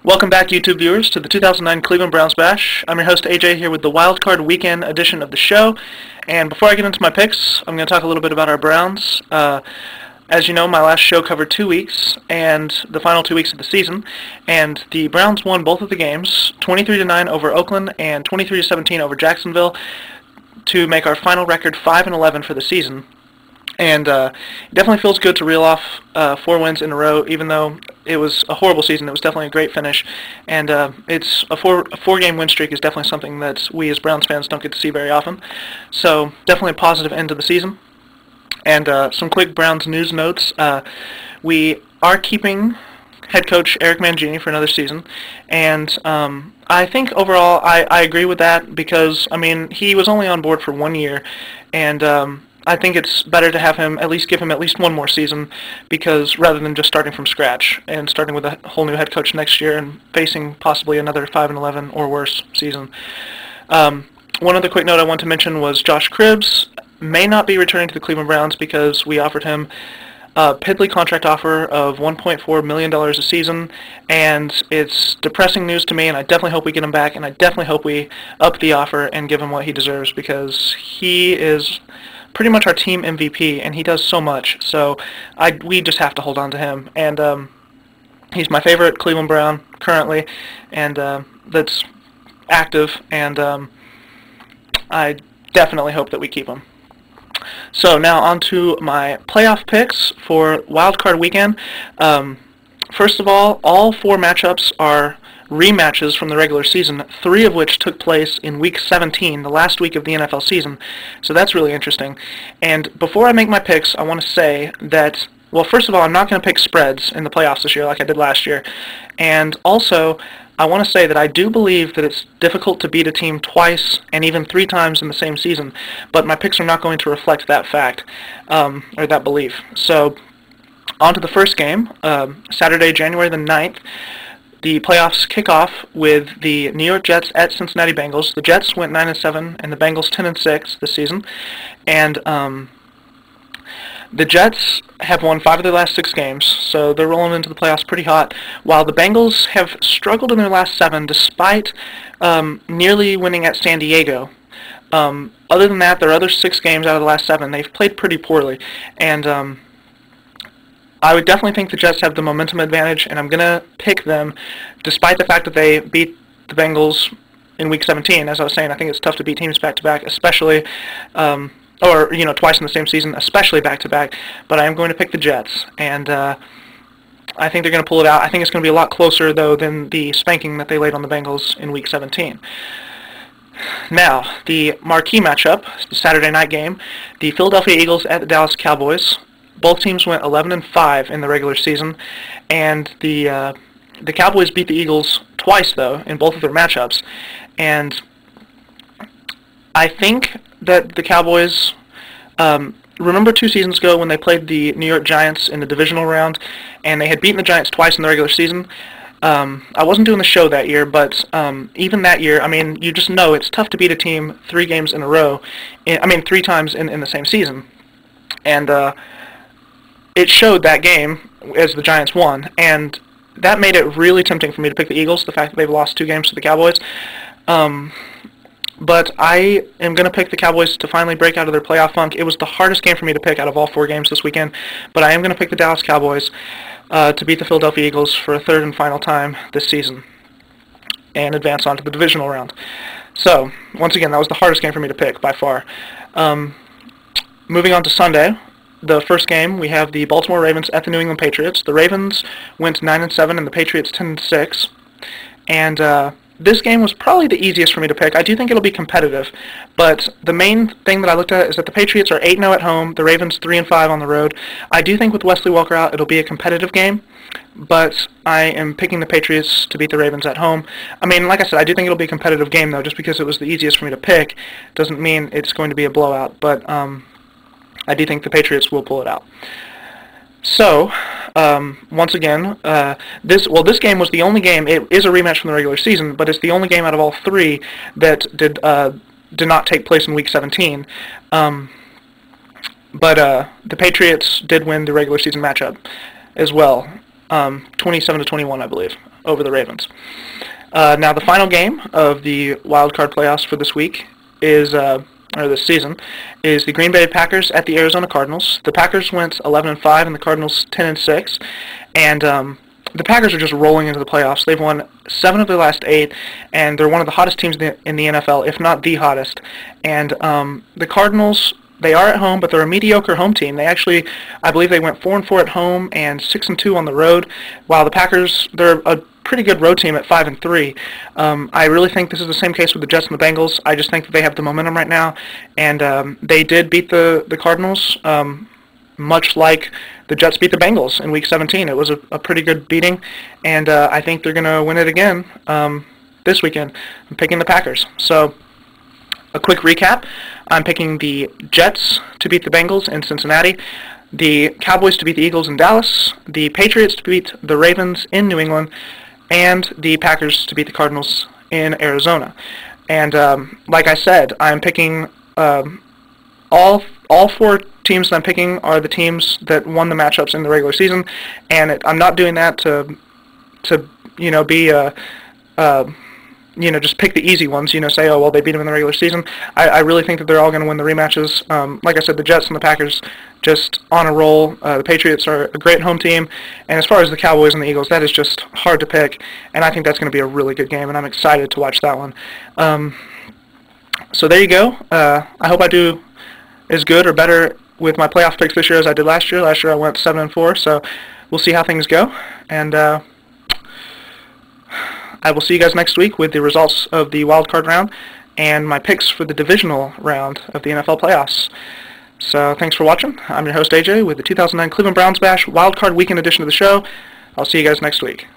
Welcome back, YouTube viewers, to the 2009 Cleveland Browns Bash. I'm your host, AJ, here with the Wild Card Weekend edition of the show. And before I get into my picks, I'm going to talk a little bit about our Browns. As you know, my last show covered 2 weeks and the final 2 weeks of the season, and the Browns won both of the games, 23-9 over Oakland and 23-17 over Jacksonville, to make our final record 5-11 for the season. And it definitely feels good to reel off 4 wins in a row, even though it was a horrible season. It was definitely a great finish, and it's a four-game win streak is definitely something that we as Browns fans don't get to see very often. So definitely a positive end to the season. And some quick Browns news notes. We are keeping head coach Eric Mangini for another season, and I think overall I agree with that because, I mean, he was only on board for 1 year, and I think it's better to have him give him at least one more season, because rather than just starting from scratch and starting with a whole new head coach next year and facing possibly another 5-11 or worse season. One other quick note I want to mention was Josh Cribbs may not be returning to the Cleveland Browns because we offered him a piddly contract offer of $1.4 million a season, and it's depressing news to me, and I definitely hope we get him back, and I definitely hope we up the offer and give him what he deserves, because he is pretty much our team MVP, and he does so much, so we just have to hold on to him, and he's my favorite Cleveland Brown currently, and that's active, and I definitely hope that we keep him. So now on to my playoff picks for Wild Card Weekend. First of all 4 matchups are rematches from the regular season, 3 of which took place in Week 17, the last week of the NFL season. So that's really interesting. And before I make my picks, I want to say that, well, first of all, I'm not going to pick spreads in the playoffs this year like I did last year. And also, I want to say that I do believe that it's difficult to beat a team twice and even 3 times in the same season, but my picks are not going to reflect that fact, or that belief. So, on to the first game, Saturday, January the 9th. The playoffs kick off with the New York Jets at Cincinnati Bengals. The Jets went 9-7 and the Bengals 10-6 this season, and the Jets have won 5 of their last 6 games, so they're rolling into the playoffs pretty hot, while the Bengals have struggled in their last 7 despite nearly winning at San Diego. Other than that, their other 6 games out of the last 7, they've played pretty poorly, and I would definitely think the Jets have the momentum advantage, and I'm going to pick them despite the fact that they beat the Bengals in Week 17. As I was saying, I think it's tough to beat teams back-to-back, especially, or, you know, twice in the same season, especially back-to-back. But I am going to pick the Jets, and I think they're going to pull it out. I think it's going to be a lot closer, though, than the spanking that they laid on the Bengals in Week 17. Now, the marquee matchup, the Saturday night game, the Philadelphia Eagles at the Dallas Cowboys. Both teams went 11-5 in the regular season, and the Cowboys beat the Eagles twice, though, in both of their matchups. And I think that the Cowboys, remember 2 seasons ago when they played the New York Giants in the divisional round, and they had beaten the Giants twice in the regular season? I wasn't doing the show that year, but even that year, I mean, you just know it's tough to beat a team 3 games in a row, 3 times in the same season. And it showed that game as the Giants won, and that made it really tempting for me to pick the Eagles, the fact that they've lost 2 games to the Cowboys. But I am going to pick the Cowboys to finally break out of their playoff funk. It was the hardest game for me to pick out of all 4 games this weekend, but I am going to pick the Dallas Cowboys to beat the Philadelphia Eagles for a 3rd and final time this season and advance on to the divisional round. So, once again, that was the hardest game for me to pick by far. Moving on to Sunday. The first game, we have the Baltimore Ravens at the New England Patriots. The Ravens went 9-7 and the Patriots 10-6. And this game was probably the easiest for me to pick. I do think it'll be competitive, but the main thing that I looked at is that the Patriots are 8-0 at home, the Ravens 3-5 on the road. I do think with Wesley Walker out, it'll be a competitive game, but I am picking the Patriots to beat the Ravens at home. I mean, like I said, I do think it'll be a competitive game, though. Just because it was the easiest for me to pick doesn't mean it's going to be a blowout, but I do think the Patriots will pull it out. So, once again, this game was the only game. It is a rematch from the regular season, but it's the only game out of all 3 that did not take place in Week 17. But the Patriots did win the regular season matchup as well, 27-21, I believe. over the Ravens. Now the final game of the wild card playoffs for this week is, or this season, is the Green Bay Packers at the Arizona Cardinals. The Packers went 11-5 and the Cardinals 10-6, and the Packers are just rolling into the playoffs. They've won 7 of their last 8, and they're one of the hottest teams in the NFL, if not the hottest. And the Cardinals, they are at home, but they're a mediocre home team. They actually, I believe they went 4-4 at home and 6-2 on the road, while the Packers, they're a pretty good road team at 5-3. I really think this is the same case with the Jets and the Bengals. I just think that they have the momentum right now, and they did beat the Cardinals, much like the Jets beat the Bengals in Week 17. It was a pretty good beating, and I think they're going to win it again this weekend. I'm picking the Packers. So, a quick recap. I'm picking the Jets to beat the Bengals in Cincinnati, the Cowboys to beat the Eagles in Dallas, the Patriots to beat the Ravens in New England, and the Packers to beat the Cardinals in Arizona. And like I said, I'm picking all 4 teams that I'm picking are the teams that won the matchups in the regular season, and I'm not doing that to be just pick the easy ones, say, oh, well, they beat them in the regular season. I really think that they're all going to win the rematches. Like I said, the Jets and the Packers just on a roll. The Patriots are a great home team, and as far as the Cowboys and the Eagles, that is just hard to pick, and I think that's going to be a really good game, and I'm excited to watch that one. So there you go. I hope I do as good or better with my playoff picks this year as I did last year. Last year I went 7-4, so we'll see how things go, and I will see you guys next week with the results of the wild card round and my picks for the divisional round of the NFL playoffs. So thanks for watching. I'm your host AJ with the 2009 Cleveland Browns Bash Wild Card Weekend edition of the show. I'll see you guys next week.